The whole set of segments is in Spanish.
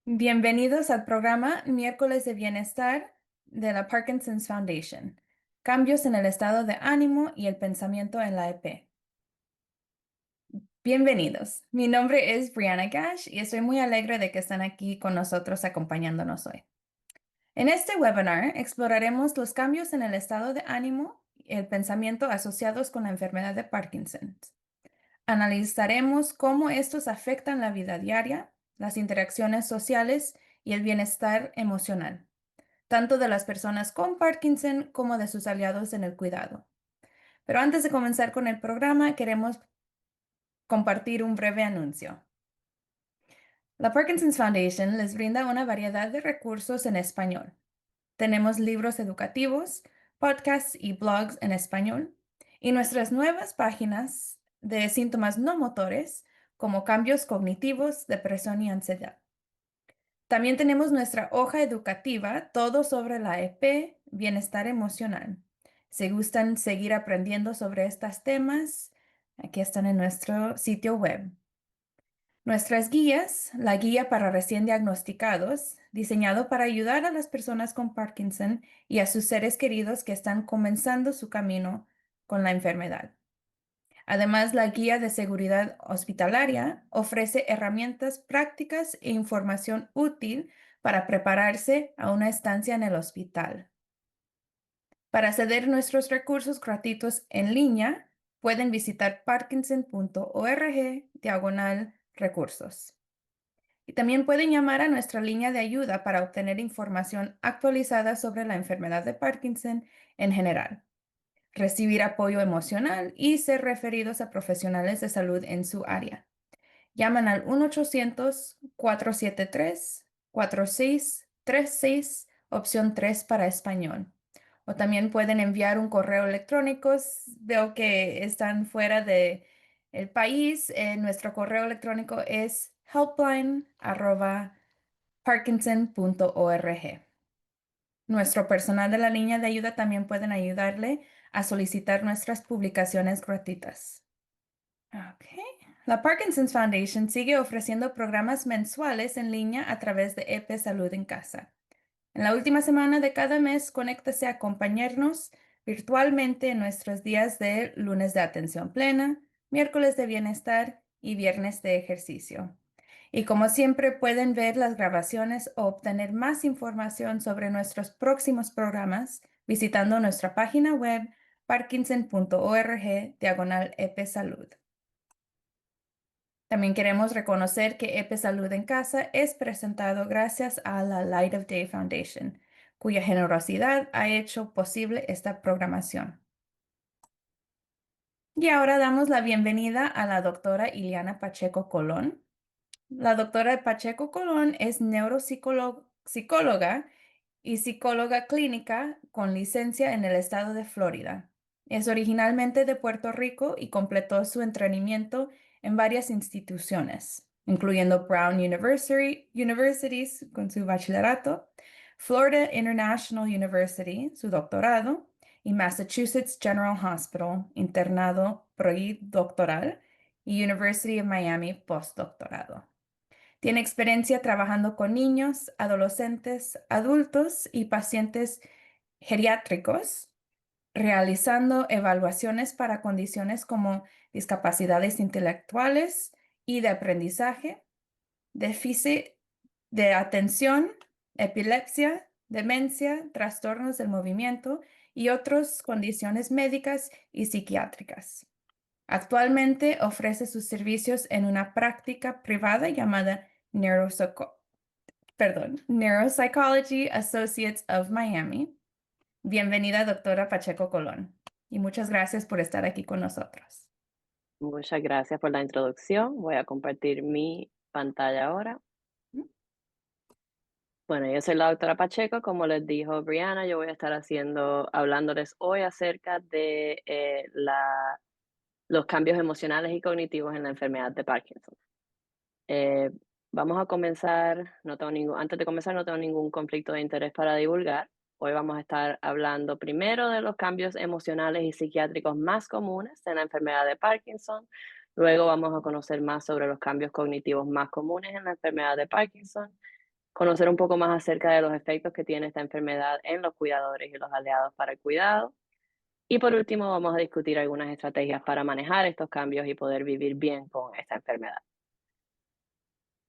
Bienvenidos al programa Miércoles de Bienestar de la Parkinson's Foundation. Cambios en el estado de ánimo y el pensamiento en la EP. Bienvenidos. Mi nombre es Brianna Gash y estoy muy alegre de que están aquí con nosotros acompañándonos hoy. En este webinar exploraremos los cambios en el estado de ánimo y el pensamiento asociados con la enfermedad de Parkinson. Analizaremos cómo estos afectan la vida diaria, las interacciones sociales y el bienestar emocional, tanto de las personas con Parkinson como de sus aliados en el cuidado. Pero antes de comenzar con el programa, queremos compartir un breve anuncio. La Parkinson's Foundation les brinda una variedad de recursos en español. Tenemos libros educativos, podcasts y blogs en español, y nuestras nuevas páginas de síntomas no motores, como cambios cognitivos, depresión y ansiedad. También tenemos nuestra hoja educativa, todo sobre la EP, bienestar emocional. Si gustan seguir aprendiendo sobre estos temas, aquí están en nuestro sitio web. Nuestras guías, la guía para recién diagnosticados, diseñado para ayudar a las personas con Parkinson y a sus seres queridos que están comenzando su camino con la enfermedad. Además, la guía de seguridad hospitalaria ofrece herramientas prácticas e información útil para prepararse a una estancia en el hospital. Para acceder a nuestros recursos gratuitos en línea, pueden visitar parkinson.org/recursos. Y también pueden llamar a nuestra línea de ayuda para obtener información actualizada sobre la enfermedad de Parkinson en general, recibir apoyo emocional y ser referidos a profesionales de salud en su área. Llaman al 1-800-473-4636, opción 3 para español. O también pueden enviar un correo electrónico. Veo que están fuera de el país. Nuestro correo electrónico es helpline@parkinson.org. Nuestro personal de la línea de ayuda también pueden ayudarle a solicitar nuestras publicaciones gratuitas. Ok. La Parkinson's Foundation sigue ofreciendo programas mensuales en línea a través de EP Salud en Casa. En la última semana de cada mes, conéctese a acompañarnos virtualmente en nuestros días de lunes de atención plena, miércoles de bienestar y viernes de ejercicio. Y como siempre, pueden ver las grabaciones o obtener más información sobre nuestros próximos programas visitando nuestra página web parkinson.org/EP Salud. También queremos reconocer que EP Salud en Casa es presentado gracias a la Light of Day Foundation, cuya generosidad ha hecho posible esta programación. Y ahora damos la bienvenida a la doctora Iliana Pacheco Colón. La doctora Pacheco Colón es neuropsicóloga y psicóloga clínica con licencia en el estado de Florida. Es originalmente de Puerto Rico y completó su entrenamiento en varias instituciones, incluyendo Brown Universities con su bachillerato, Florida International University, su doctorado, y Massachusetts General Hospital, internado predoctoral, y University of Miami, postdoctorado. Tiene experiencia trabajando con niños, adolescentes, adultos y pacientes geriátricos, realizando evaluaciones para condiciones como discapacidades intelectuales y de aprendizaje, déficit de atención, epilepsia, demencia, trastornos del movimiento y otras condiciones médicas y psiquiátricas. Actualmente ofrece sus servicios en una práctica privada llamada Neuropsychology Associates of Miami. Bienvenida, doctora Pacheco Colón, y muchas gracias por estar aquí con nosotros. Muchas gracias por la introducción. Voy a compartir mi pantalla ahora. Bueno, yo soy la doctora Pacheco, como les dijo Brianna, yo voy a estar hablándoles hoy acerca de los cambios emocionales y cognitivos en la enfermedad de Parkinson. Eh, Vamos a comenzar, antes de comenzar no tengo ningún conflicto de interés para divulgar. Hoy vamos a estar hablando primero de los cambios emocionales y psiquiátricos más comunes en la enfermedad de Parkinson. Luego vamos a conocer más sobre los cambios cognitivos más comunes en la enfermedad de Parkinson. conocer un poco más acerca de los efectos que tiene esta enfermedad en los cuidadores y los aliados para el cuidado. Y por último, vamos a discutir algunas estrategias para manejar estos cambios y poder vivir bien con esta enfermedad.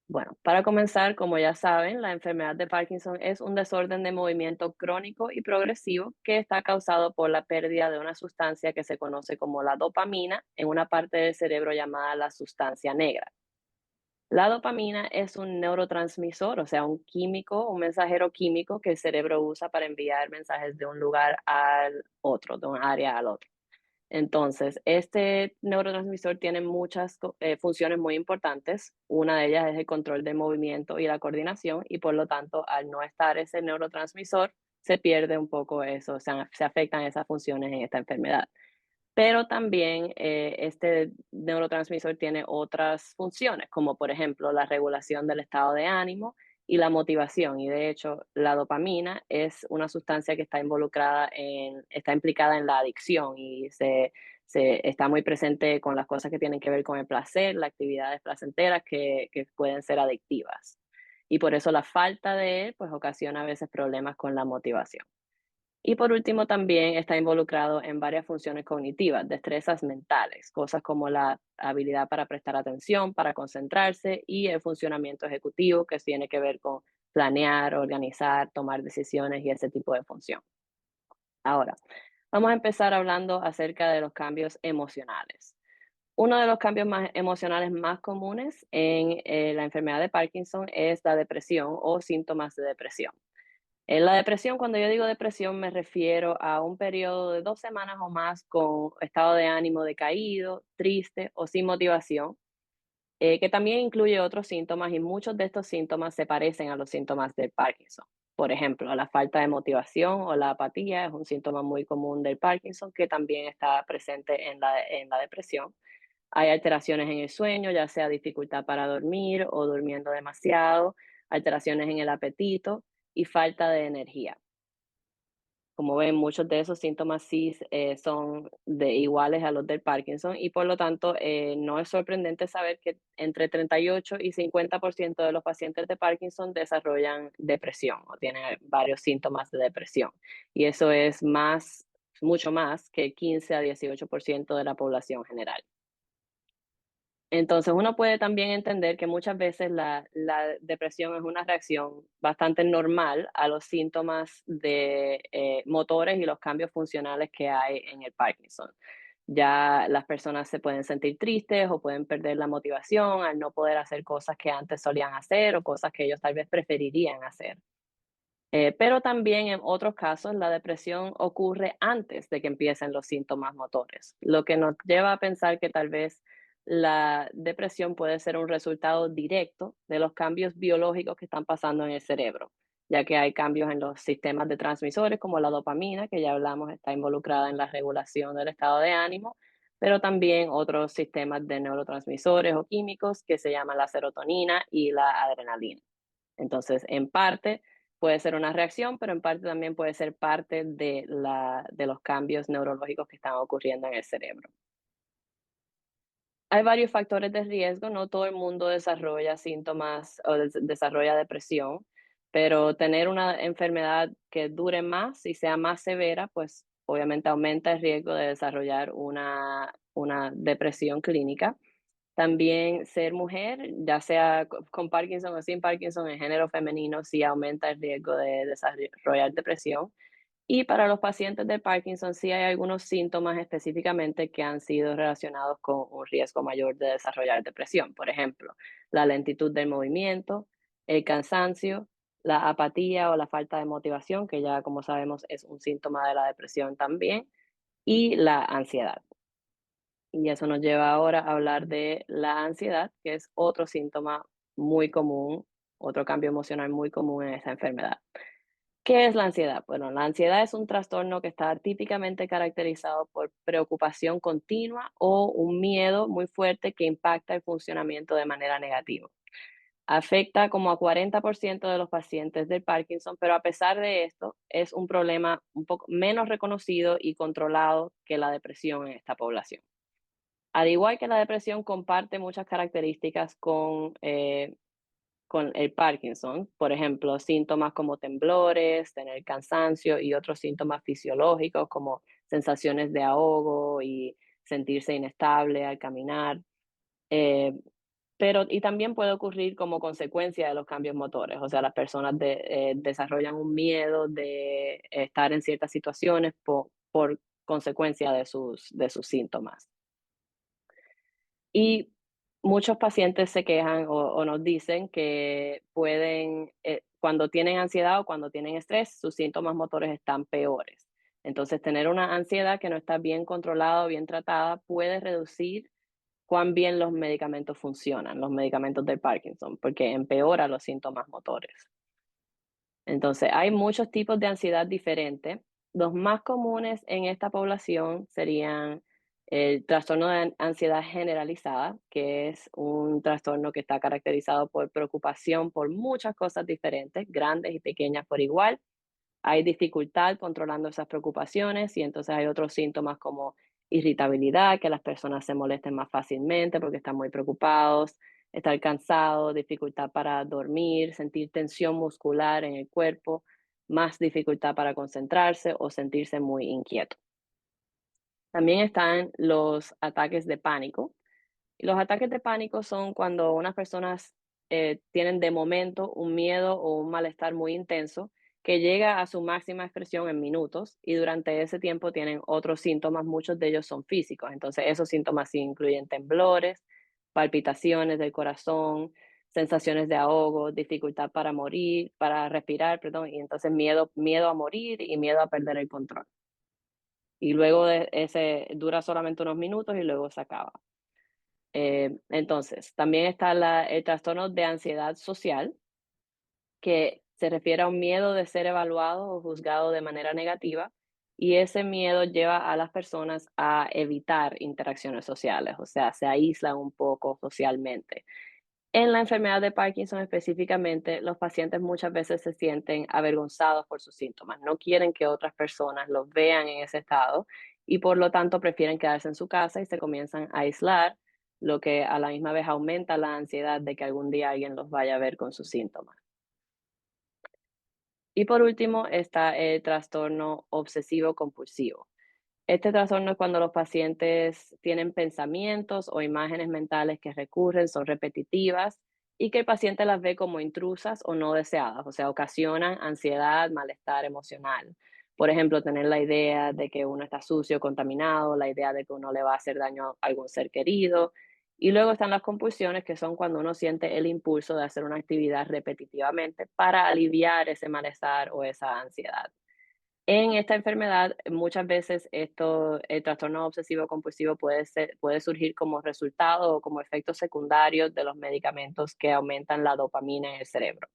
Bueno, para comenzar, como ya saben, la enfermedad de Parkinson es un desorden de movimiento crónico y progresivo que está causado por la pérdida de una sustancia que se conoce como la dopamina en una parte del cerebro llamada la sustancia negra. La dopamina es un neurotransmisor, o sea, un químico, un mensajero químico que el cerebro usa para enviar mensajes de un lugar al otro, de un área al otro. Entonces, este neurotransmisor tiene muchas funciones muy importantes. Una de ellas es el control del movimiento y la coordinación, y por lo tanto, al no estar ese neurotransmisor, se pierde un poco eso, se afectan esas funciones en esta enfermedad. Pero también este neurotransmisor tiene otras funciones, como por ejemplo la regulación del estado de ánimo y la motivación. Y de hecho, la dopamina es una sustancia que está implicada en la adicción y se está muy presente con las cosas que tienen que ver con el placer, las actividades placenteras que pueden ser adictivas. Y por eso la falta de él, pues ocasiona a veces problemas con la motivación. Y por último, también está involucrado en varias funciones cognitivas, destrezas mentales, cosas como la habilidad para prestar atención, para concentrarse y el funcionamiento ejecutivo, que tiene que ver con planear, organizar, tomar decisiones y ese tipo de función. Ahora, vamos a empezar hablando acerca de los cambios emocionales. Uno de los cambios más emocionales más comunes en la enfermedad de Parkinson es la depresión o síntomas de depresión. En la depresión, cuando yo digo depresión, me refiero a un periodo de 2 semanas o más con estado de ánimo decaído, triste o sin motivación, que también incluye otros síntomas y muchos de estos síntomas se parecen a los síntomas del Parkinson. Por ejemplo, la falta de motivación o la apatía es un síntoma muy común del Parkinson que también está presente en la depresión. Hay alteraciones en el sueño, ya sea dificultad para dormir o durmiendo demasiado, alteraciones en el apetito y falta de energía. Como ven, muchos de esos síntomas sí son iguales a los del Parkinson y por lo tanto no es sorprendente saber que entre 38 y 50% de los pacientes de Parkinson desarrollan depresión o tienen varios síntomas de depresión. Y eso es más, mucho más que 15 a 18% de la población general. Entonces, uno puede también entender que muchas veces la depresión es una reacción bastante normal a los síntomas de motores y los cambios funcionales que hay en el Parkinson. Ya las personas se pueden sentir tristes o pueden perder la motivación al no poder hacer cosas que antes solían hacer o cosas que ellos tal vez preferirían hacer. Pero también en otros casos la depresión ocurre antes de que empiecen los síntomas motores, lo que nos lleva a pensar que tal vez la depresión puede ser un resultado directo de los cambios biológicos que están pasando en el cerebro, ya que hay cambios en los sistemas de transmisores como la dopamina, que ya hablamos, está involucrada en la regulación del estado de ánimo, pero también otros sistemas de neurotransmisores o químicos que se llaman la serotonina y la adrenalina. Entonces, en parte puede ser una reacción, pero en parte también puede ser parte de los cambios neurológicos que están ocurriendo en el cerebro. Hay varios factores de riesgo, no todo el mundo desarrolla síntomas o desarrolla depresión, pero tener una enfermedad que dure más y sea más severa, pues obviamente aumenta el riesgo de desarrollar una depresión clínica. También ser mujer, ya sea con Parkinson o sin Parkinson, en género femenino, sí aumenta el riesgo de desarrollar depresión. Y para los pacientes de Parkinson sí hay algunos síntomas específicamente que han sido relacionados con un riesgo mayor de desarrollar depresión. Por ejemplo, la lentitud del movimiento, el cansancio, la apatía o la falta de motivación, que ya como sabemos es un síntoma de la depresión también, y la ansiedad. Y eso nos lleva ahora a hablar de la ansiedad, que es otro síntoma muy común, otro cambio emocional muy común en esta enfermedad. ¿Qué es la ansiedad? Bueno, la ansiedad es un trastorno que está típicamente caracterizado por preocupación continua o un miedo muy fuerte que impacta el funcionamiento de manera negativa. Afecta como a 40% de los pacientes del Parkinson, pero a pesar de esto, es un problema un poco menos reconocido y controlado que la depresión en esta población. Al igual que la depresión, comparte muchas características con con el Parkinson, por ejemplo, síntomas como temblores, tener cansancio y otros síntomas fisiológicos como sensaciones de ahogo y sentirse inestable al caminar. Eh, pero y también puede ocurrir como consecuencia de los cambios motores, o sea, las personas desarrollan un miedo de estar en ciertas situaciones por consecuencia de sus síntomas. Y muchos pacientes se quejan o nos dicen que pueden, cuando tienen ansiedad o cuando tienen estrés, sus síntomas motores están peores. Entonces, tener una ansiedad que no está bien controlada o bien tratada puede reducir cuán bien los medicamentos funcionan, los medicamentos del Parkinson, porque empeora los síntomas motores. Entonces, hay muchos tipos de ansiedad diferentes. Los más comunes en esta población serían el trastorno de ansiedad generalizada, que es un trastorno que está caracterizado por preocupación por muchas cosas diferentes, grandes y pequeñas por igual. Hay dificultad controlando esas preocupaciones y entonces hay otros síntomas como irritabilidad, que las personas se molesten más fácilmente porque están muy preocupados, estar cansado, dificultad para dormir, sentir tensión muscular en el cuerpo, más dificultad para concentrarse o sentirse muy inquieto. También están los ataques de pánico, y los ataques de pánico son cuando unas personas tienen de momento un miedo o un malestar muy intenso que llega a su máxima expresión en minutos y durante ese tiempo tienen otros síntomas, muchos de ellos son físicos. Entonces esos síntomas sí incluyen temblores, palpitaciones del corazón, sensaciones de ahogo, dificultad para morir, para respirar, perdón, y entonces miedo a morir y miedo a perder el control. Y luego de ese dura solamente unos minutos y luego se acaba. Entonces, también está el trastorno de ansiedad social, que se refiere a un miedo de ser evaluado o juzgado de manera negativa, y ese miedo lleva a las personas a evitar interacciones sociales, o sea, se aíslan un poco socialmente. En la enfermedad de Parkinson específicamente, los pacientes muchas veces se sienten avergonzados por sus síntomas, no quieren que otras personas los vean en ese estado y por lo tanto prefieren quedarse en su casa y se comienzan a aislar, lo que a la misma vez aumenta la ansiedad de que algún día alguien los vaya a ver con sus síntomas. Y por último está el trastorno obsesivo compulsivo. Este trastorno es cuando los pacientes tienen pensamientos o imágenes mentales que recurren, son repetitivas y que el paciente las ve como intrusas o no deseadas, o sea, ocasionan ansiedad, malestar emocional. Por ejemplo, tener la idea de que uno está sucio, contaminado, la idea de que uno le va a hacer daño a algún ser querido. Y luego están las compulsiones, que son cuando uno siente el impulso de hacer una actividad repetitivamente para aliviar ese malestar o esa ansiedad. En esta enfermedad, muchas veces el trastorno obsesivo compulsivo puede surgir como resultado o como efecto secundario de los medicamentos que aumentan la dopamina en el cerebro.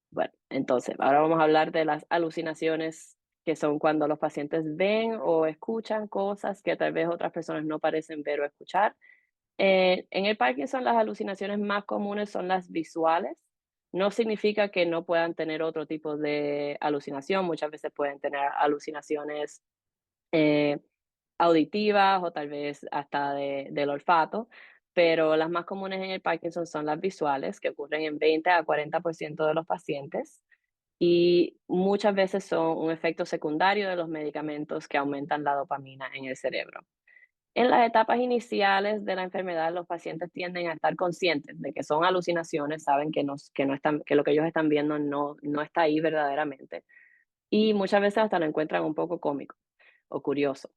Bueno, entonces, ahora vamos a hablar de las alucinaciones, que son cuando los pacientes ven o escuchan cosas que tal vez otras personas no parecen ver o escuchar. En el Parkinson, las alucinaciones más comunes son las visuales. No significa que no puedan tener otro tipo de alucinación. Muchas veces pueden tener alucinaciones eh, auditivas o tal vez hasta del olfato, pero las más comunes en el Parkinson son las visuales, que ocurren en 20 a 40% de los pacientes y muchas veces son un efecto secundario de los medicamentos que aumentan la dopamina en el cerebro. En las etapas iniciales de la enfermedad, los pacientes tienden a estar conscientes de que son alucinaciones, saben que no están, que lo que ellos están viendo no está ahí verdaderamente. Y muchas veces hasta lo encuentran un poco cómico o curioso.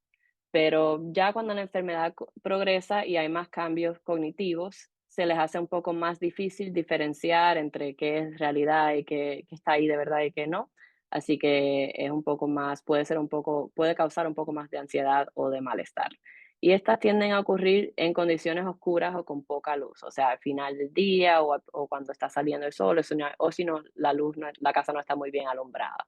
Pero ya cuando la enfermedad progresa y hay más cambios cognitivos, se les hace un poco más difícil diferenciar entre qué es realidad y qué está ahí de verdad y qué no. Así que es un poco más, puede causar un poco más de ansiedad o de malestar. Y estas tienden a ocurrir en condiciones oscuras o con poca luz, o sea, al final del día o cuando está saliendo el sol, o si no, la casa no está muy bien alumbrada.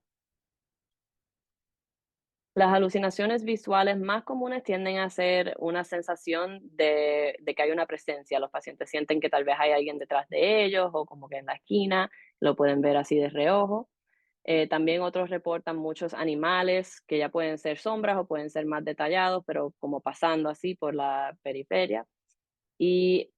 Las alucinaciones visuales más comunes tienden a ser una sensación de que hay una presencia. Los pacientes sienten que tal vez hay alguien detrás de ellos o como que en la esquina, lo pueden ver así de reojo. También otros reportan muchos animales que ya pueden ser sombras o pueden ser más detallados, pero como pasando así por la periferia. Y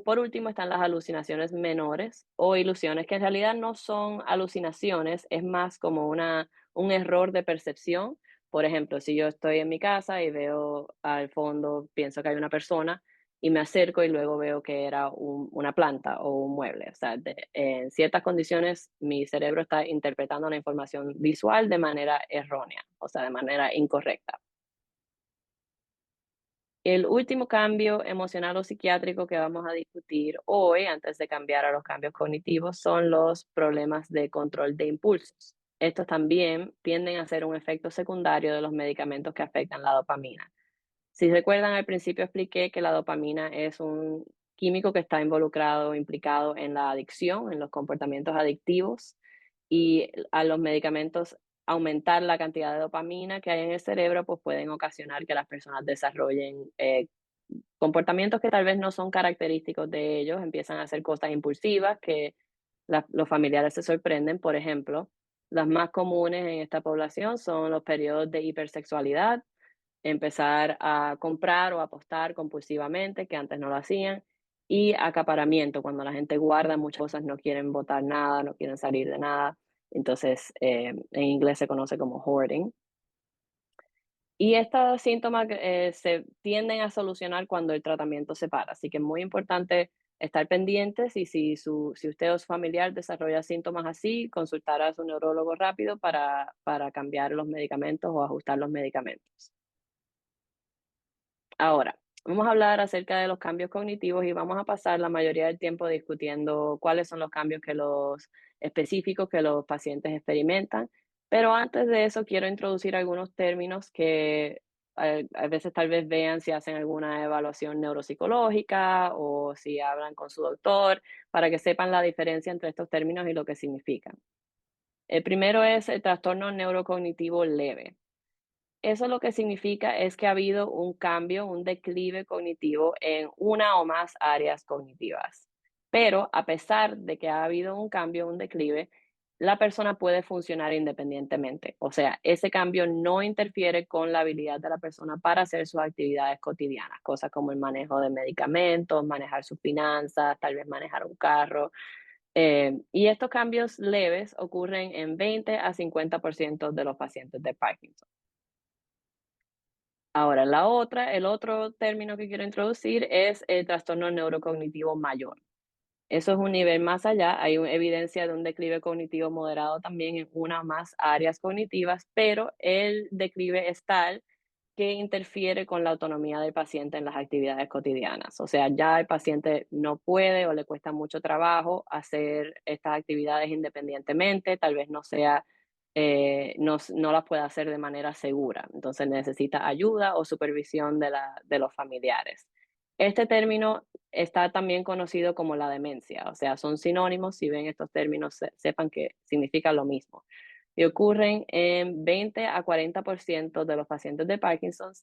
Por último están las alucinaciones menores o ilusiones, que en realidad no son alucinaciones, es más como un error de percepción. Por ejemplo, si yo estoy en mi casa y veo al fondo, pienso que hay una persona y me acerco y luego veo que era una planta o un mueble. O sea, en ciertas condiciones mi cerebro está interpretando la información visual de manera errónea, o sea, de manera incorrecta. El último cambio emocional o psiquiátrico que vamos a discutir hoy, antes de cambiar a los cambios cognitivos, son los problemas de control de impulsos. Estos también tienden a ser un efecto secundario de los medicamentos que afectan la dopamina. Si recuerdan, al principio expliqué que la dopamina es un químico que está involucrado, implicado en la adicción, en los comportamientos adictivos, y a los medicamentos aumentar la cantidad de dopamina que hay en el cerebro, pues pueden ocasionar que las personas desarrollen comportamientos que tal vez no son característicos de ellos, empiezan a hacer cosas impulsivas que los familiares se sorprenden. Por ejemplo, las más comunes en esta población son los periodos de hipersexualidad, empezar a comprar o apostar compulsivamente, que antes no lo hacían, y acaparamiento, cuando la gente guarda muchas cosas, no quieren botar nada, no quieren salir de nada. Entonces, en inglés se conoce como hoarding. Y estos síntomas se tienden a solucionar cuando el tratamiento se para, así que es muy importante estar pendientes y si usted o su familiar desarrolla síntomas así, consultar a su neurólogo rápido para cambiar los medicamentos o ajustar los medicamentos. Ahora, vamos a hablar acerca de los cambios cognitivos y vamos a pasar la mayoría del tiempo discutiendo cuáles son los cambios específicos que los pacientes experimentan. Pero antes de eso, quiero introducir algunos términos que a veces tal vez vean si hacen alguna evaluación neuropsicológica o si hablan con su doctor, para que sepan la diferencia entre estos términos y lo que significan. El primero es el trastorno neurocognitivo leve. Eso lo que significa es que ha habido un cambio, un declive cognitivo en una o más áreas cognitivas. Pero a pesar de que ha habido un cambio, un declive, la persona puede funcionar independientemente. O sea, ese cambio no interfiere con la habilidad de la persona para hacer sus actividades cotidianas, cosas como el manejo de medicamentos, manejar sus finanzas, tal vez manejar un carro. Y estos cambios leves ocurren en 20 a 50% de los pacientes de Parkinson. Ahora, el otro término que quiero introducir es el trastorno neurocognitivo mayor. Eso es un nivel más allá, hay evidencia de un declive cognitivo moderado también en una o más áreas cognitivas, pero el declive es tal que interfiere con la autonomía del paciente en las actividades cotidianas. O sea, ya el paciente no puede o le cuesta mucho trabajo hacer estas actividades independientemente, tal vez no las puede hacer de manera segura. Entonces necesita ayuda o supervisión de los familiares. Este término está también conocido como la demencia, o sea, son sinónimos. Si ven estos términos, sepan que significan lo mismo y ocurren en 20 a 40% de los pacientes de Parkinson.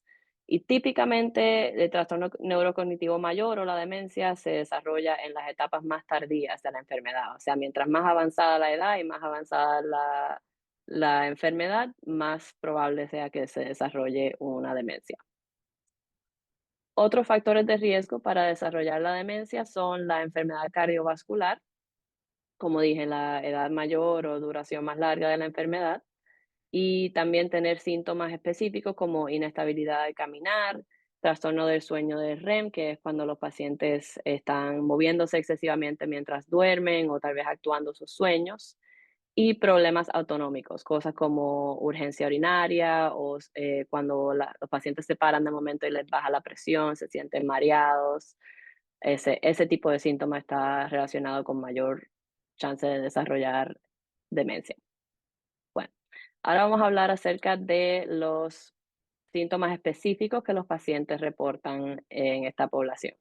Y típicamente el trastorno neurocognitivo mayor o la demencia se desarrolla en las etapas más tardías de la enfermedad. O sea, mientras más avanzada la edad y más avanzada la enfermedad, más probable sea que se desarrolle una demencia. Otros factores de riesgo para desarrollar la demencia son la enfermedad cardiovascular, como dije, la edad mayor o duración más larga de la enfermedad, y también tener síntomas específicos como inestabilidad al caminar, trastorno del sueño de REM, que es cuando los pacientes están moviéndose excesivamente mientras duermen o tal vez actuando sus sueños, y problemas autonómicos, cosas como urgencia urinaria o cuando los pacientes se paran de momento y les baja la presión, se sienten mareados. Ese tipo de síntoma está relacionado con mayor chance de desarrollar demencia. Bueno, ahora vamos a hablar acerca de los síntomas específicos que los pacientes reportan en esta población.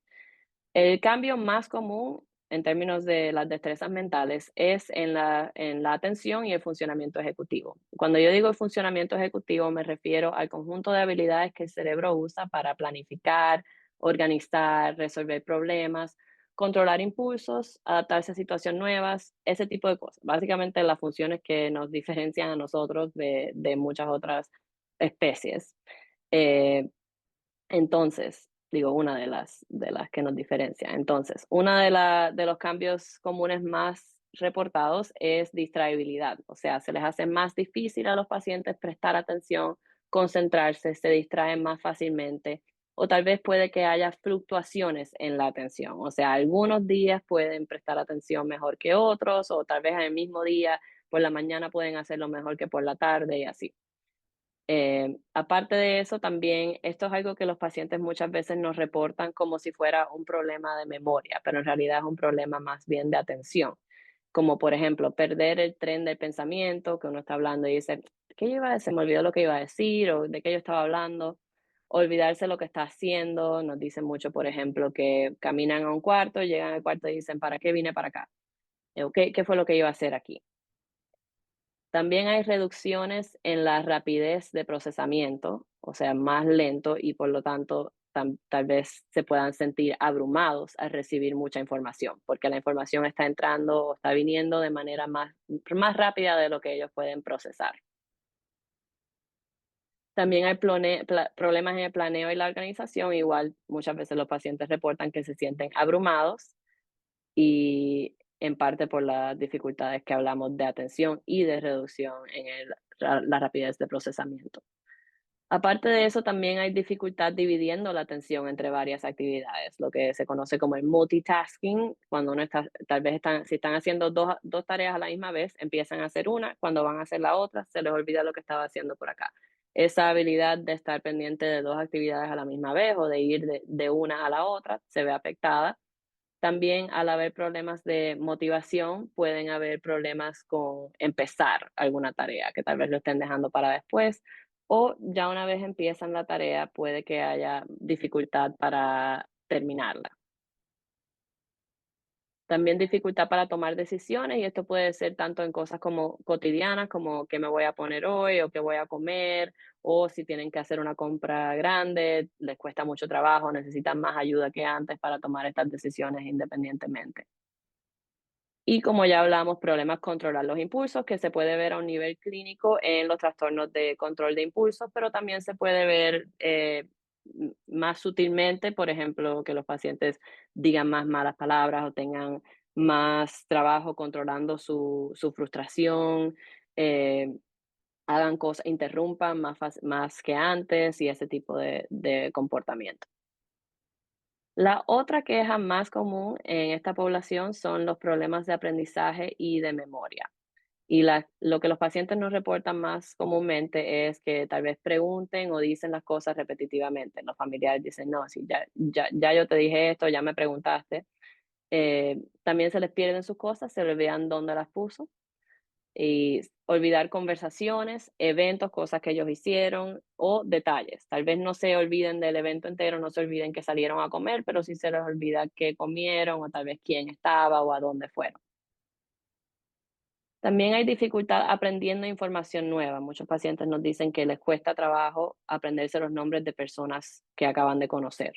El cambio más común en términos de las destrezas mentales es en la atención y el funcionamiento ejecutivo. Cuando yo digo el funcionamiento ejecutivo, me refiero al conjunto de habilidades que el cerebro usa para planificar, organizar, resolver problemas, controlar impulsos, adaptarse a situaciones nuevas, ese tipo de cosas. Básicamente las funciones que nos diferencian a nosotros de muchas otras especies. Eh, entonces, Digo, una de las que nos diferencia. Entonces, una de los cambios comunes más reportados es distraibilidad, o sea, se les hace más difícil a los pacientes prestar atención, concentrarse, se distraen más fácilmente, o tal vez puede que haya fluctuaciones en la atención, o sea, algunos días pueden prestar atención mejor que otros, o tal vez en el mismo día, por la mañana pueden hacerlo mejor que por la tarde y así. Aparte de eso, también esto es algo que los pacientes muchas veces nos reportan como si fuera un problema de memoria, pero en realidad es un problema más bien de atención. Como por ejemplo, perder el tren del pensamiento, que uno está hablando y dice, ¿qué yo iba a decir? Se me olvidó lo que iba a decir o de qué yo estaba hablando. Olvidarse lo que está haciendo. Nos dicen mucho, por ejemplo, que caminan a un cuarto, llegan al cuarto y dicen, ¿para qué vine para acá? ¿Qué fue lo que iba a hacer aquí? También hay reducciones en la rapidez de procesamiento, o sea, más lento y por lo tanto tal vez se puedan sentir abrumados al recibir mucha información, porque la información está entrando o está viniendo de manera más rápida de lo que ellos pueden procesar. También hay problemas en el planeo y la organización, igual muchas veces los pacientes reportan que se sienten abrumados y en parte por las dificultades que hablamos de atención y de reducción en la rapidez de procesamiento. Aparte de eso, también hay dificultad dividiendo la atención entre varias actividades, lo que se conoce como el multitasking, cuando uno está, tal vez si están haciendo dos tareas a la misma vez, empiezan a hacer una, cuando van a hacer la otra, se les olvida lo que estaba haciendo por acá. Esa habilidad de estar pendiente de dos actividades a la misma vez o de ir de una a la otra se ve afectada. También al haber problemas de motivación, pueden haber problemas con empezar alguna tarea, que tal vez lo estén dejando para después, o ya una vez empiezan la tarea, puede que haya dificultad para terminarla. También dificultad para tomar decisiones, y esto puede ser tanto en cosas como cotidianas, como qué me voy a poner hoy o qué voy a comer, o si tienen que hacer una compra grande, les cuesta mucho trabajo, necesitan más ayuda que antes para tomar estas decisiones independientemente. Y como ya hablamos, problemas controlar los impulsos, que se puede ver a un nivel clínico en los trastornos de control de impulsos, pero también se puede ver más sutilmente, por ejemplo, que los pacientes digan más malas palabras o tengan más trabajo controlando su frustración, eh, hagan cosas, interrumpan más que antes y ese tipo de comportamiento. La otra queja más común en esta población son los problemas de aprendizaje y de memoria. Y lo que los pacientes nos reportan más comúnmente es que tal vez pregunten o dicen las cosas repetitivamente. Los familiares dicen, no, sí, ya yo te dije esto, ya me preguntaste. También se les pierden sus cosas, se les olvidan dónde las puso y olvidar conversaciones, eventos, cosas que ellos hicieron o detalles. Tal vez no se olviden del evento entero, no se olviden que salieron a comer, pero sí se les olvida qué comieron o tal vez quién estaba o a dónde fueron. También hay dificultad aprendiendo información nueva. Muchos pacientes nos dicen que les cuesta trabajo aprenderse los nombres de personas que acaban de conocer.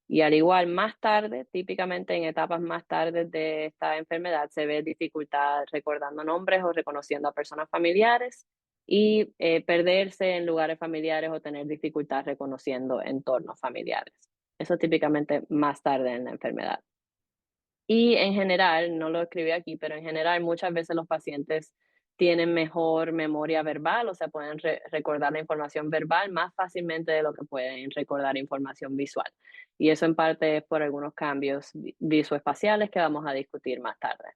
Y al igual, más tarde, típicamente en etapas más tarde de esta enfermedad, se ve dificultad recordando nombres o reconociendo a personas familiares y perderse en lugares familiares o tener dificultad reconociendo entornos familiares. Eso típicamente más tarde en la enfermedad. Y en general, no lo escribí aquí, pero en general muchas veces los pacientes tienen mejor memoria verbal, o sea, pueden recordar la información verbal más fácilmente de lo que pueden recordar información visual. Y eso en parte es por algunos cambios visoespaciales que vamos a discutir más tarde.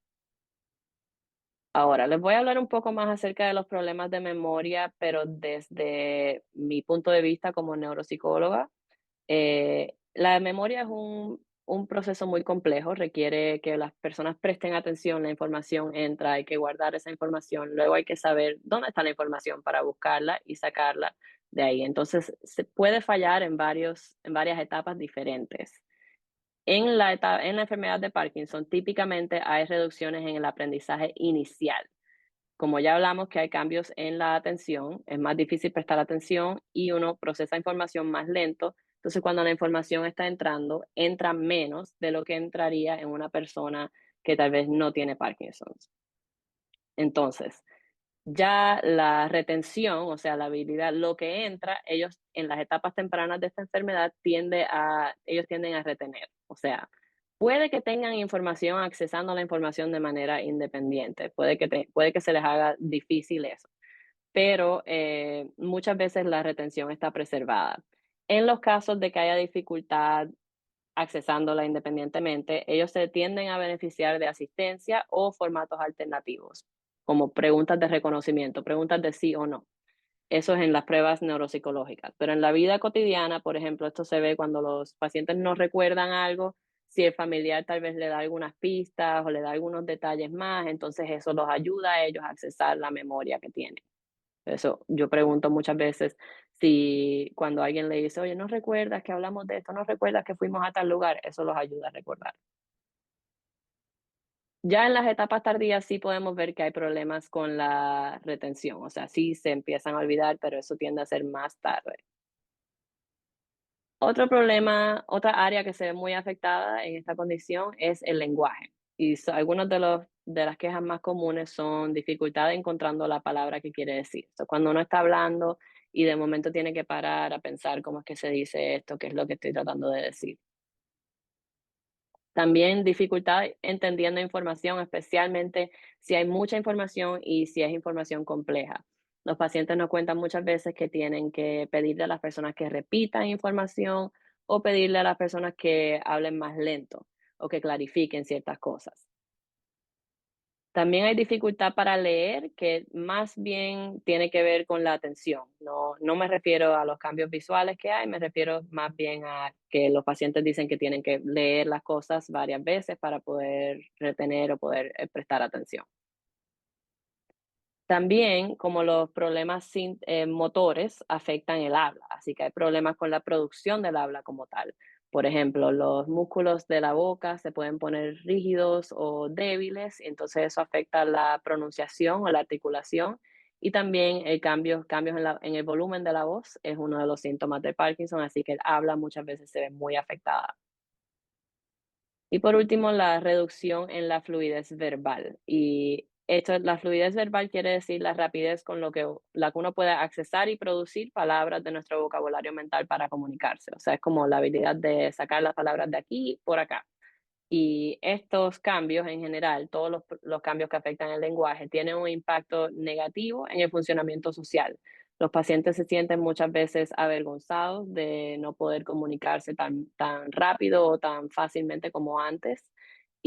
Ahora, les voy a hablar un poco más acerca de los problemas de memoria, pero desde mi punto de vista como neuropsicóloga. La memoria es un proceso muy complejo, requiere que las personas presten atención, la información entra, hay que guardar esa información, luego hay que saber dónde está la información para buscarla y sacarla de ahí. Entonces, se puede fallar en varias etapas diferentes. En la enfermedad de Parkinson, típicamente hay reducciones en el aprendizaje inicial. Como ya hablamos que hay cambios en la atención, es más difícil prestar atención y uno procesa información más lento. Entonces, cuando la información está entrando, entra menos de lo que entraría en una persona que tal vez no tiene Parkinson's. Entonces, Ya la retención, o sea, la habilidad, lo que entra, ellos en las etapas tempranas de esta enfermedad ellos tienden a retener. O sea, puede que tengan información accesando a la información de manera independiente, puede que se les haga difícil eso, pero muchas veces la retención está preservada. En los casos de que haya dificultad accesándola independientemente, ellos se tienden a beneficiar de asistencia o formatos alternativos, como preguntas de reconocimiento, preguntas de sí o no. Eso es en las pruebas neuropsicológicas. Pero en la vida cotidiana, por ejemplo, esto se ve cuando los pacientes no recuerdan algo, si el familiar tal vez le da algunas pistas o le da algunos detalles más, entonces eso los ayuda a ellos a accesar la memoria que tienen. Eso, yo pregunto muchas veces si cuando alguien le dice, oye, ¿no recuerdas que hablamos de esto? ¿No recuerdas que fuimos a tal lugar? Eso los ayuda a recordar. Ya en las etapas tardías sí podemos ver que hay problemas con la retención, o sea, sí se empiezan a olvidar, pero eso tiende a ser más tarde. Otro problema, otra área que se ve muy afectada en esta condición es el lenguaje. Y algunos de las quejas más comunes son dificultad encontrando la palabra que quiere decir. Cuando uno está hablando y de momento tiene que parar a pensar cómo es que se dice esto, qué es lo que estoy tratando de decir. También dificultad entendiendo información, especialmente si hay mucha información y si es información compleja. Los pacientes nos cuentan muchas veces que tienen que pedirle a las personas que repitan información o pedirle a las personas que hablen más lento o que clarifiquen ciertas cosas. También hay dificultad para leer, que más bien tiene que ver con la atención. No me refiero a los cambios visuales que hay, me refiero más bien a que los pacientes dicen que tienen que leer las cosas varias veces para poder retener o poder prestar atención. También, como los problemas motores afectan el habla, así que hay problemas con la producción del habla como tal. Por ejemplo, los músculos de la boca se pueden poner rígidos o débiles, y entonces eso afecta la pronunciación o la articulación. Y también cambios en el volumen de la voz es uno de los síntomas de Parkinson, así que el habla muchas veces se ve muy afectada. Y por último, la reducción en la fluidez verbal. Y la fluidez verbal quiere decir la rapidez con la que uno puede accesar y producir palabras de nuestro vocabulario mental para comunicarse. O sea, es como la habilidad de sacar las palabras de aquí por acá. Y estos cambios en general, todos los cambios que afectan el lenguaje, tienen un impacto negativo en el funcionamiento social. Los pacientes se sienten muchas veces avergonzados de no poder comunicarse tan rápido o tan fácilmente como antes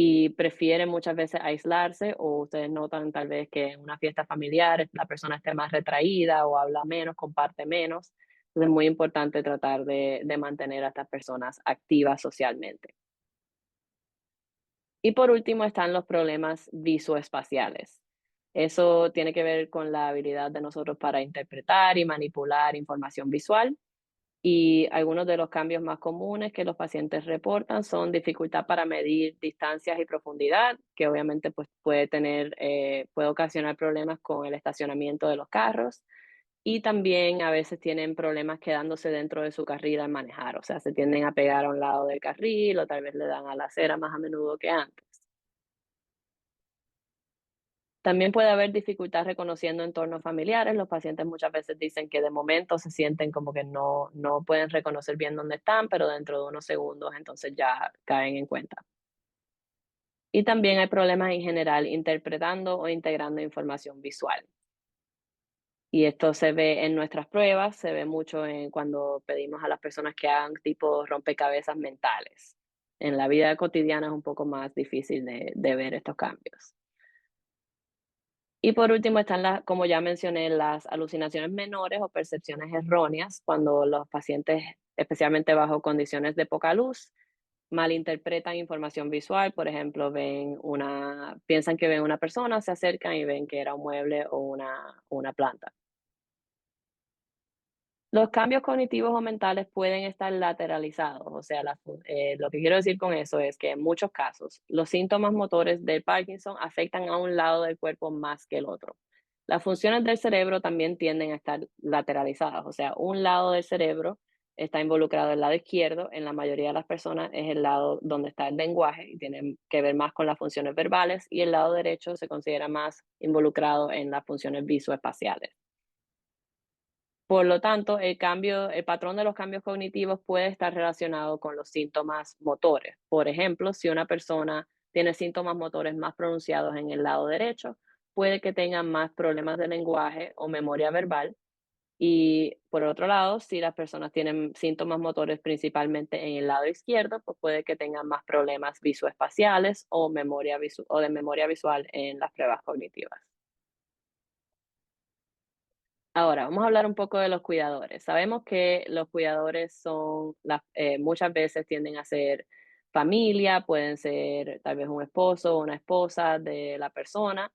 y prefieren muchas veces aislarse, o ustedes notan tal vez que en una fiesta familiar la persona esté más retraída o habla menos, comparte menos. Entonces es muy importante tratar de mantener a estas personas activas socialmente. Y por último están los problemas visoespaciales. Eso tiene que ver con la habilidad de nosotros para interpretar y manipular información visual. Y algunos de los cambios más comunes que los pacientes reportan son dificultad para medir distancias y profundidad, que obviamente pues, puede ocasionar problemas con el estacionamiento de los carros. Y también a veces tienen problemas quedándose dentro de su carril al manejar, o sea, se tienden a pegar a un lado del carril o tal vez le dan a la acera más a menudo que antes. También puede haber dificultad reconociendo entornos familiares. Los pacientes muchas veces dicen que de momento se sienten como que no pueden reconocer bien dónde están, pero dentro de unos segundos entonces ya caen en cuenta. Y también hay problemas en general interpretando o integrando información visual. Y esto se ve en nuestras pruebas, se ve mucho cuando pedimos a las personas que hagan tipo rompecabezas mentales. En la vida cotidiana es un poco más difícil de ver estos cambios. Y por último están como ya mencioné, las alucinaciones menores o percepciones erróneas, cuando los pacientes, especialmente bajo condiciones de poca luz, malinterpretan información visual. Por ejemplo, piensan que ven una persona, se acercan y ven que era un mueble o una planta. Los cambios cognitivos o mentales pueden estar lateralizados, o sea, lo que quiero decir con eso es que en muchos casos los síntomas motores del Parkinson afectan a un lado del cuerpo más que el otro. Las funciones del cerebro también tienden a estar lateralizadas, o sea, un lado del cerebro está involucrado el lado izquierdo, en la mayoría de las personas es el lado donde está el lenguaje y tiene que ver más con las funciones verbales, y el lado derecho se considera más involucrado en las funciones visoespaciales. Por lo tanto, el patrón de los cambios cognitivos puede estar relacionado con los síntomas motores. Por ejemplo, si una persona tiene síntomas motores más pronunciados en el lado derecho, puede que tenga más problemas de lenguaje o memoria verbal. Y por otro lado, si las personas tienen síntomas motores principalmente en el lado izquierdo, pues puede que tengan más problemas visoespaciales o o de memoria visual en las pruebas cognitivas. Ahora, vamos a hablar un poco de los cuidadores. Sabemos que los cuidadores muchas veces tienden a ser familia, pueden ser tal vez un esposo o una esposa de la persona,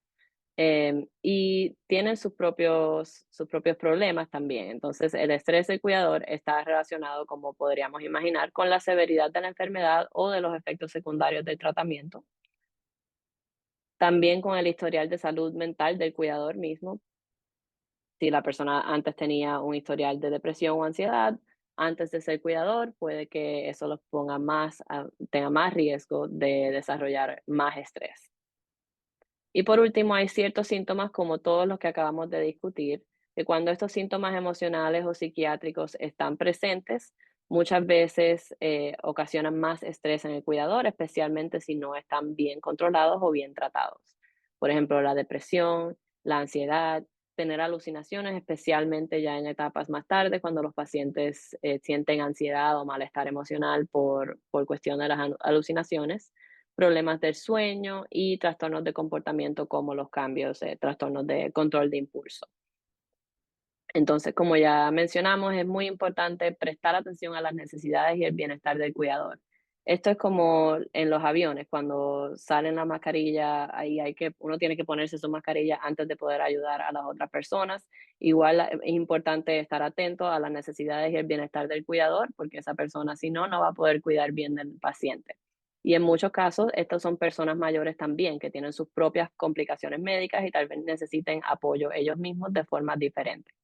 y tienen sus propios problemas también. Entonces, el estrés del cuidador está relacionado, como podríamos imaginar, con la severidad de la enfermedad o de los efectos secundarios del tratamiento. También con el historial de salud mental del cuidador mismo. Si la persona antes tenía un historial de depresión o ansiedad, antes de ser cuidador, puede que eso los ponga tenga más riesgo de desarrollar más estrés. Y por último, hay ciertos síntomas, como todos los que acabamos de discutir, que cuando estos síntomas emocionales o psiquiátricos están presentes, muchas veces ocasionan más estrés en el cuidador, especialmente si no están bien controlados o bien tratados. Por ejemplo, la depresión, la ansiedad, tener alucinaciones, especialmente ya en etapas más tarde, cuando los pacientes sienten ansiedad o malestar emocional por cuestión de las alucinaciones, problemas del sueño y trastornos de comportamiento como los cambios, trastornos de control de impulso. Entonces, como ya mencionamos, es muy importante prestar atención a las necesidades y el bienestar del cuidador. Esto es como en los aviones, cuando salen la mascarilla, uno tiene que ponerse su mascarilla antes de poder ayudar a las otras personas. Igual es importante estar atento a las necesidades y el bienestar del cuidador, porque esa persona, si no, no va a poder cuidar bien del paciente. Y en muchos casos, estos son personas mayores también, que tienen sus propias complicaciones médicas y tal vez necesiten apoyo ellos mismos de formas diferentes.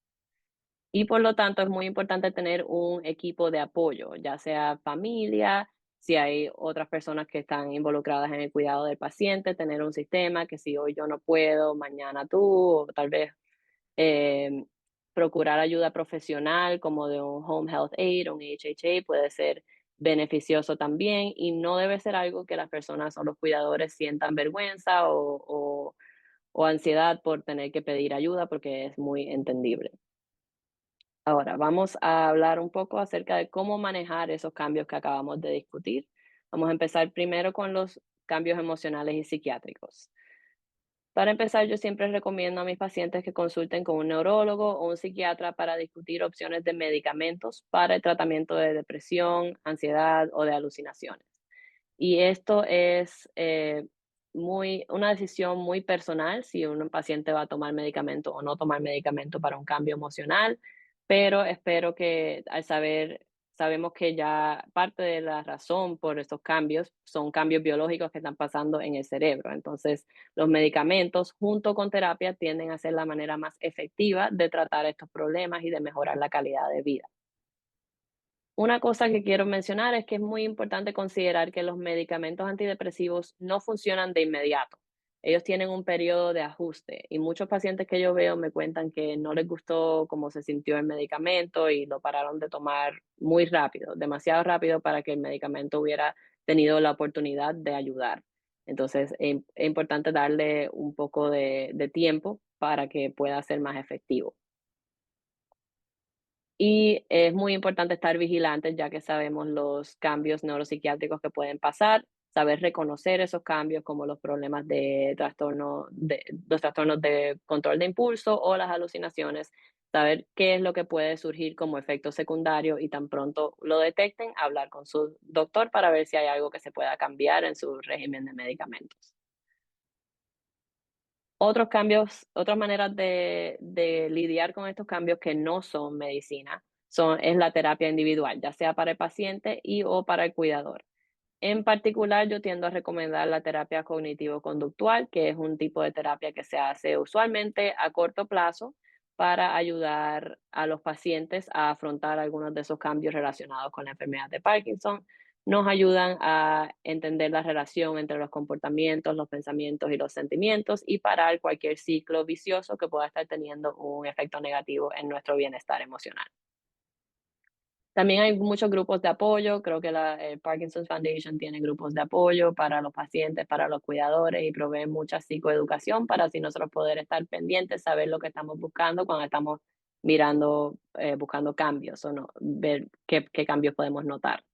Y por lo tanto, es muy importante tener un equipo de apoyo, ya sea familia, si hay otras personas que están involucradas en el cuidado del paciente, tener un sistema que si hoy yo no puedo, mañana tú, o tal vez eh, procurar ayuda profesional como de un Home Health Aide o un HHA puede ser beneficioso también, y no debe ser algo que las personas o los cuidadores sientan vergüenza o ansiedad por tener que pedir ayuda, porque es muy entendible. Ahora, vamos a hablar un poco acerca de cómo manejar esos cambios que acabamos de discutir. Vamos a empezar primero con los cambios emocionales y psiquiátricos. Para empezar, yo siempre recomiendo a mis pacientes que consulten con un neurólogo o un psiquiatra para discutir opciones de medicamentos para el tratamiento de depresión, ansiedad o de alucinaciones. Y esto es una decisión muy personal, si un paciente va a tomar medicamento o no tomar medicamento para un cambio emocional, pero espero que sabemos que ya parte de la razón por estos cambios son cambios biológicos que están pasando en el cerebro. Entonces, los medicamentos junto con terapia tienden a ser la manera más efectiva de tratar estos problemas y de mejorar la calidad de vida. Una cosa que quiero mencionar es que es muy importante considerar que los medicamentos antidepresivos no funcionan de inmediato. Ellos tienen un periodo de ajuste, y muchos pacientes que yo veo me cuentan que no les gustó cómo se sintió el medicamento y lo pararon de tomar muy rápido, demasiado rápido para que el medicamento hubiera tenido la oportunidad de ayudar. Entonces, es importante darle un poco de tiempo para que pueda ser más efectivo. Y es muy importante estar vigilantes, ya que sabemos los cambios neuropsiquiátricos que pueden pasar, saber reconocer esos cambios, como los trastornos de control de impulso o las alucinaciones, saber qué es lo que puede surgir como efecto secundario, y tan pronto lo detecten, hablar con su doctor para ver si hay algo que se pueda cambiar en su régimen de medicamentos. Otras maneras de lidiar con estos cambios que no son medicina, es la terapia individual, ya sea para el paciente o para el cuidador. En particular, yo tiendo a recomendar la terapia cognitivo-conductual, que es un tipo de terapia que se hace usualmente a corto plazo para ayudar a los pacientes a afrontar algunos de esos cambios relacionados con la enfermedad de Parkinson. Nos ayudan a entender la relación entre los comportamientos, los pensamientos y los sentimientos y parar cualquier ciclo vicioso que pueda estar teniendo un efecto negativo en nuestro bienestar emocional. También hay muchos grupos de apoyo, creo que el Parkinson's Foundation tiene grupos de apoyo para los pacientes, para los cuidadores y provee mucha psicoeducación para así nosotros poder estar pendientes, saber lo que estamos buscando cuando estamos mirando, buscando cambios o no, ver qué cambios podemos notar.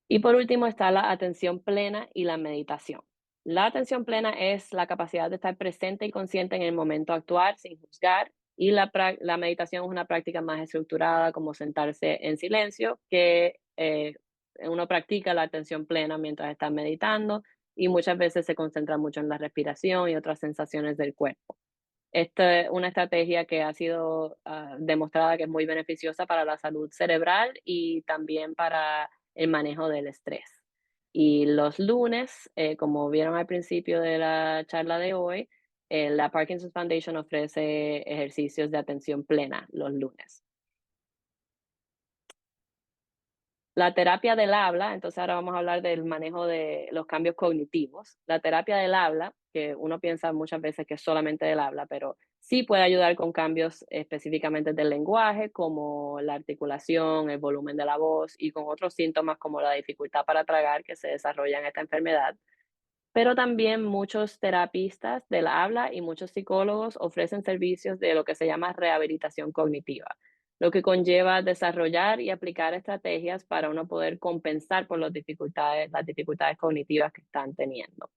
Y por último está la atención plena y la meditación. La atención plena es la capacidad de estar presente y consciente en el momento actual sin juzgar, y la meditación es una práctica más estructurada, como sentarse en silencio, que uno practica la atención plena mientras está meditando y muchas veces se concentra mucho en la respiración y otras sensaciones del cuerpo. Esta es una estrategia que ha sido demostrada que es muy beneficiosa para la salud cerebral y también para el manejo del estrés. Y los lunes, como vieron al principio de la charla de hoy, la Parkinson's Foundation ofrece ejercicios de atención plena los lunes. La terapia del habla, entonces ahora vamos a hablar del manejo de los cambios cognitivos. La terapia del habla, que uno piensa muchas veces que es solamente del habla, pero sí puede ayudar con cambios específicamente del lenguaje, como la articulación, el volumen de la voz y con otros síntomas como la dificultad para tragar que se desarrolla en esta enfermedad. Pero también muchos terapistas del habla y muchos psicólogos ofrecen servicios de lo que se llama rehabilitación cognitiva, lo que conlleva desarrollar y aplicar estrategias para uno poder compensar por las dificultades cognitivas que están teniendo.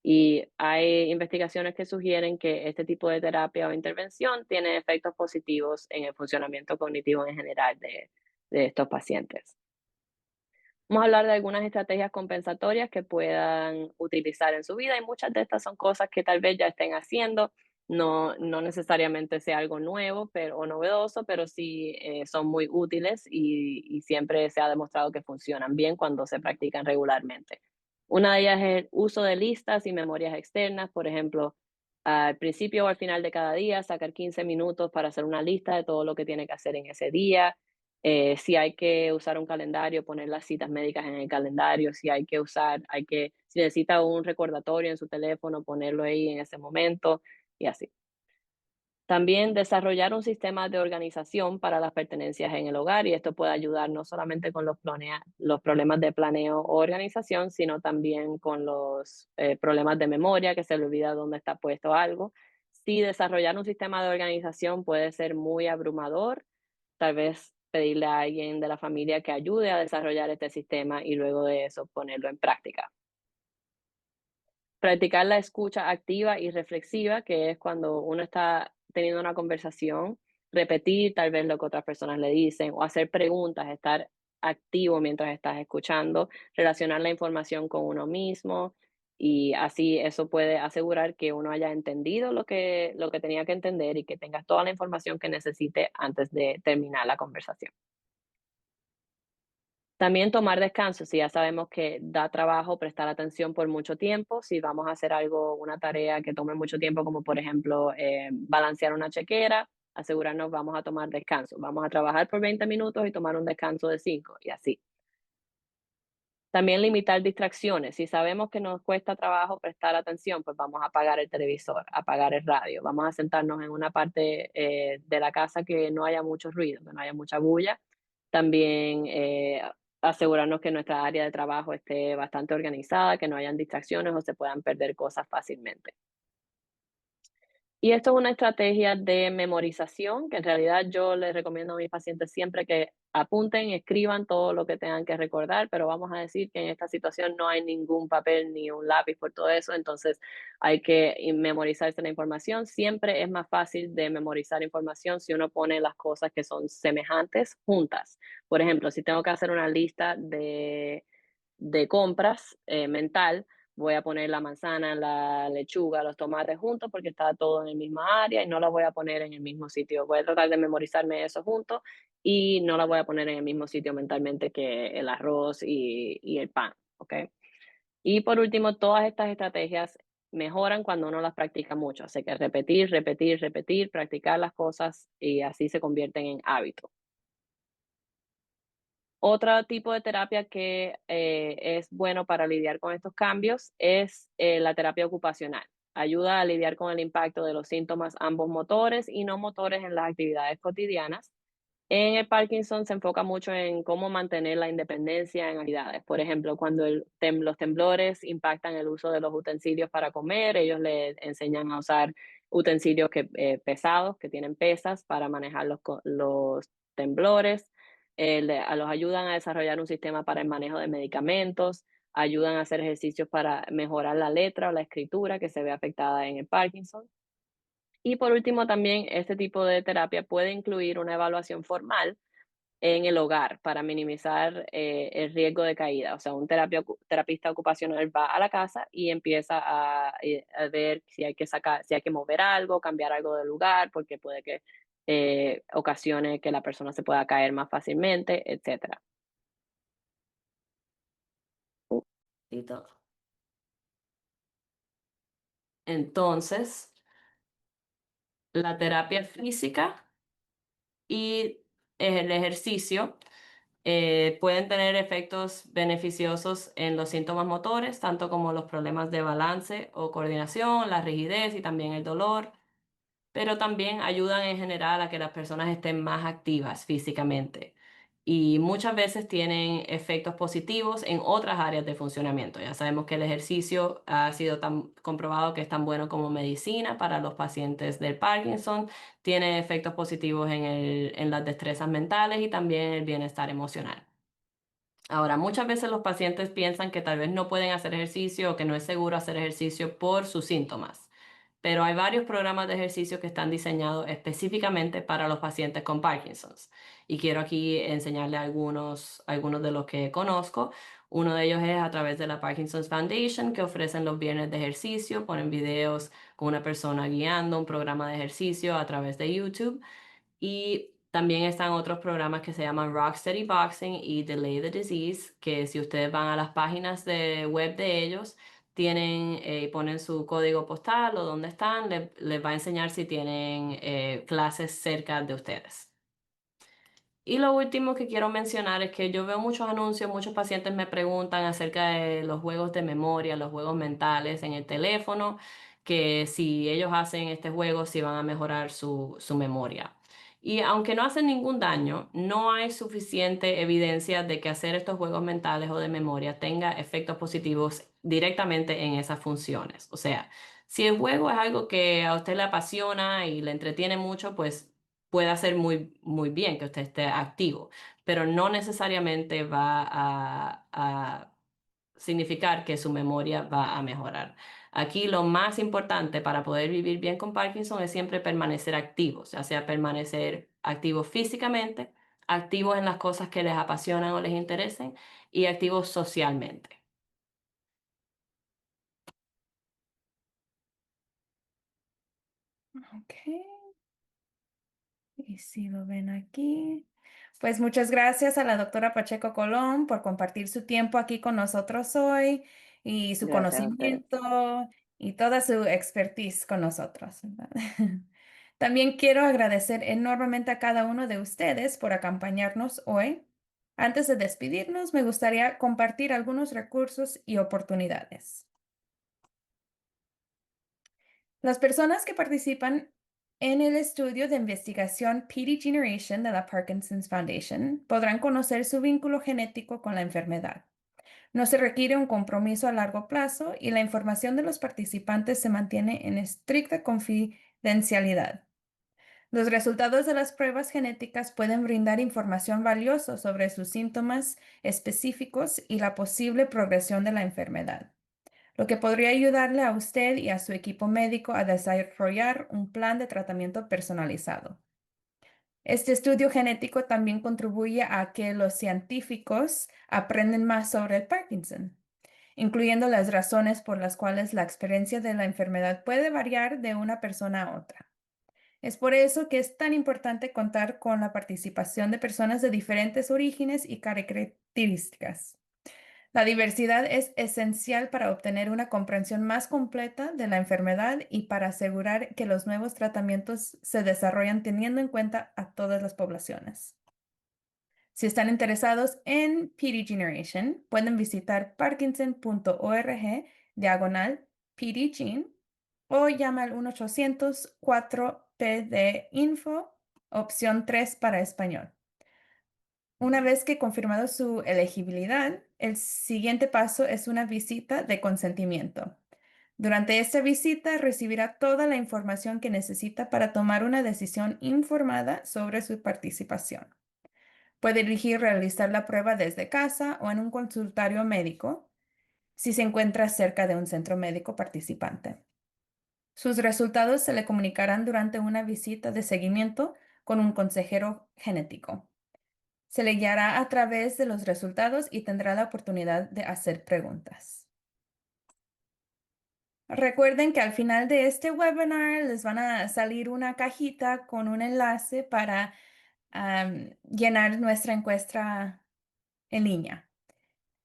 Y hay investigaciones que sugieren que este tipo de terapia o intervención tiene efectos positivos en el funcionamiento cognitivo en general de estos pacientes. Vamos a hablar de algunas estrategias compensatorias que puedan utilizar en su vida y muchas de estas son cosas que tal vez ya estén haciendo, no necesariamente sea algo nuevo o novedoso, pero sí son muy útiles y siempre se ha demostrado que funcionan bien cuando se practican regularmente. Una de ellas es el uso de listas y memorias externas, por ejemplo, al principio o al final de cada día, sacar 15 minutos para hacer una lista de todo lo que tiene que hacer en ese día. Si hay que usar un calendario, poner las citas médicas en el calendario, si necesita un recordatorio en su teléfono, ponerlo ahí en ese momento y así. También desarrollar un sistema de organización para las pertenencias en el hogar y esto puede ayudar no solamente con los problemas de planeo o organización, sino también con los problemas de memoria, que se le olvida dónde está puesto algo. Si desarrollar un sistema de organización puede ser muy abrumador, tal vez pedirle a alguien de la familia que ayude a desarrollar este sistema y luego de eso ponerlo en práctica. Practicar la escucha activa y reflexiva, que es cuando uno está teniendo una conversación, repetir tal vez lo que otras personas le dicen o hacer preguntas, estar activo mientras estás escuchando, relacionar la información con uno mismo y así eso puede asegurar que uno haya entendido lo que tenía que entender y que tengas toda la información que necesite antes de terminar la conversación. También tomar descansos, si ya sabemos que da trabajo prestar atención por mucho tiempo, si vamos a hacer algo, una tarea que tome mucho tiempo, como por ejemplo balancear una chequera, asegurarnos vamos a tomar descanso. Vamos a trabajar por 20 minutos y tomar un descanso de 5 y así. También limitar distracciones. Si sabemos que nos cuesta trabajo prestar atención, pues vamos a apagar el televisor, apagar el radio. Vamos a sentarnos en una parte de la casa que no haya mucho ruido, que no haya mucha bulla. También asegurarnos que nuestra área de trabajo esté bastante organizada, que no hayan distracciones o se puedan perder cosas fácilmente. Y esto es una estrategia de memorización que en realidad yo les recomiendo a mis pacientes siempre que apunten, escriban todo lo que tengan que recordar, pero vamos a decir que en esta situación no hay ningún papel ni un lápiz por todo eso, entonces hay que memorizarse la información. Siempre es más fácil de memorizar información si uno pone las cosas que son semejantes juntas. Por ejemplo, si tengo que hacer una lista de compras mental, voy a poner la manzana, la lechuga, los tomates juntos porque está todo en el misma área y no la voy a poner en el mismo sitio. Voy a tratar de memorizarme eso juntos y no la voy a poner en el mismo sitio mentalmente que el arroz y el pan, ¿ok? Y por último, todas estas estrategias mejoran cuando uno las practica mucho. Así que repetir, repetir, repetir, practicar las cosas y así se convierten en hábitos. Otro tipo de terapia que es bueno para lidiar con estos cambios es la terapia ocupacional. Ayuda a lidiar con el impacto de los síntomas ambos motores y no motores en las actividades cotidianas. En el Parkinson se enfoca mucho en cómo mantener la independencia en actividades. Por ejemplo, cuando los temblores impactan el uso de los utensilios para comer, ellos le enseñan a usar utensilios pesados, que tienen pesas, para manejar los temblores. Los ayudan a desarrollar un sistema para el manejo de medicamentos, ayudan a hacer ejercicios para mejorar la letra o la escritura que se ve afectada en el Parkinson. Y por último, también este tipo de terapia puede incluir una evaluación formal en el hogar para minimizar el riesgo de caída. O sea, un terapista ocupacional va a la casa y empieza a ver si hay que sacar, si hay que mover algo, cambiar algo del lugar, porque puede que ocasione que la persona se pueda caer más fácilmente, etcétera. Tito. Entonces, la terapia física y el ejercicio pueden tener efectos beneficiosos en los síntomas motores, tanto como los problemas de balance o coordinación, la rigidez y también el dolor, pero también ayudan en general a que las personas estén más activas físicamente. Y muchas veces tienen efectos positivos en otras áreas de funcionamiento. Ya sabemos que el ejercicio ha sido tan comprobado que es tan bueno como medicina para los pacientes del Parkinson. Tiene efectos positivos en las destrezas mentales y también en el bienestar emocional. Ahora, muchas veces los pacientes piensan que tal vez no pueden hacer ejercicio o que no es seguro hacer ejercicio por sus síntomas, pero hay varios programas de ejercicio que están diseñados específicamente para los pacientes con Parkinson's. Y quiero aquí enseñarle algunos de los que conozco. Uno de ellos es a través de la Parkinson's Foundation, que ofrecen los viernes de ejercicio, ponen videos con una persona guiando un programa de ejercicio a través de YouTube. Y también están otros programas que se llaman Rocksteady Boxing y Delay the Disease, que si ustedes van a las páginas de web de ellos, ponen su código postal o dónde están, les va a enseñar si tienen clases cerca de ustedes. Y lo último que quiero mencionar es que yo veo muchos anuncios, muchos pacientes me preguntan acerca de los juegos de memoria, los juegos mentales en el teléfono, que si ellos hacen este juego, si van a mejorar su memoria. Y aunque no hacen ningún daño, no hay suficiente evidencia de que hacer estos juegos mentales o de memoria tenga efectos positivos directamente en esas funciones. O sea, si el juego es algo que a usted le apasiona y le entretiene mucho, pues puede hacer muy, muy bien que usted esté activo, pero no necesariamente va a significar que su memoria va a mejorar. Aquí lo más importante para poder vivir bien con Parkinson es siempre permanecer activos, ya sea permanecer activos físicamente, activos en las cosas que les apasionan o les interesen y activos socialmente. Ok, y si lo ven aquí. Pues muchas gracias a la doctora Pacheco Colón por compartir su tiempo aquí con nosotros hoy y su Gracias a ustedes. conocimiento y toda su expertise con nosotros, ¿verdad? También quiero agradecer enormemente a cada uno de ustedes por acompañarnos hoy. Antes de despedirnos, me gustaría compartir algunos recursos y oportunidades. Las personas que participan en el estudio de investigación PD Generation de la Parkinson's Foundation podrán conocer su vínculo genético con la enfermedad. No se requiere un compromiso a largo plazo y la información de los participantes se mantiene en estricta confidencialidad. Los resultados de las pruebas genéticas pueden brindar información valiosa sobre sus síntomas específicos y la posible progresión de la enfermedad, lo que podría ayudarle a usted y a su equipo médico a desarrollar un plan de tratamiento personalizado. Este estudio genético también contribuye a que los científicos aprenden más sobre el Parkinson, incluyendo las razones por las cuales la experiencia de la enfermedad puede variar de una persona a otra. Es por eso que es tan importante contar con la participación de personas de diferentes orígenes y características. La diversidad es esencial para obtener una comprensión más completa de la enfermedad y para asegurar que los nuevos tratamientos se desarrollan teniendo en cuenta a todas las poblaciones. Si están interesados en PD Generation, pueden visitar parkinson.org/PDGene o llama al 1-800-4PD-INFO, opción 3 para español. Una vez que confirmado su elegibilidad, el siguiente paso es una visita de consentimiento. Durante esta visita recibirá toda la información que necesita para tomar una decisión informada sobre su participación. Puede elegir realizar la prueba desde casa o en un consultorio médico si se encuentra cerca de un centro médico participante. Sus resultados se le comunicarán durante una visita de seguimiento con un consejero genético. Se le guiará a través de los resultados y tendrá la oportunidad de hacer preguntas. Recuerden que al final de este webinar les van a salir una cajita con un enlace para llenar nuestra encuesta en línea.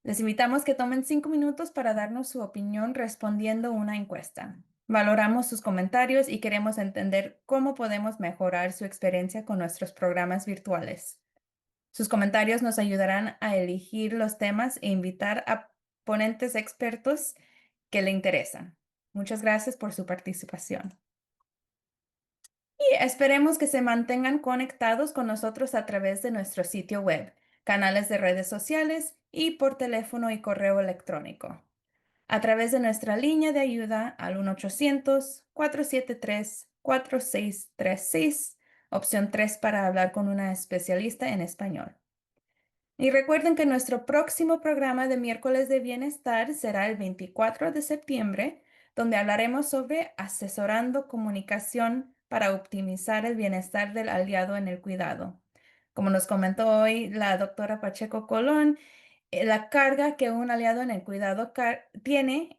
Les invitamos que tomen 5 minutos para darnos su opinión respondiendo una encuesta. Valoramos sus comentarios y queremos entender cómo podemos mejorar su experiencia con nuestros programas virtuales. Sus comentarios nos ayudarán a elegir los temas e invitar a ponentes expertos que le interesan. Muchas gracias por su participación. Y esperemos que se mantengan conectados con nosotros a través de nuestro sitio web, canales de redes sociales y por teléfono y correo electrónico. A través de nuestra línea de ayuda al 1-800-473-4636, opción 3 para hablar con una especialista en español. Y recuerden que nuestro próximo programa de miércoles de bienestar será el 24 de septiembre, donde hablaremos sobre asesorando comunicación para optimizar el bienestar del aliado en el cuidado. Como nos comentó hoy la doctora Pacheco Colón, la carga que un aliado en el cuidado tiene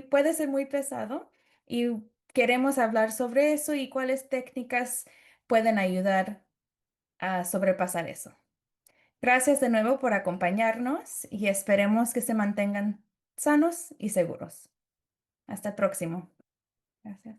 puede ser muy pesado y queremos hablar sobre eso y cuáles técnicas pueden ayudar a sobrepasar eso. Gracias de nuevo por acompañarnos y esperemos que se mantengan sanos y seguros. Hasta el próximo. Gracias.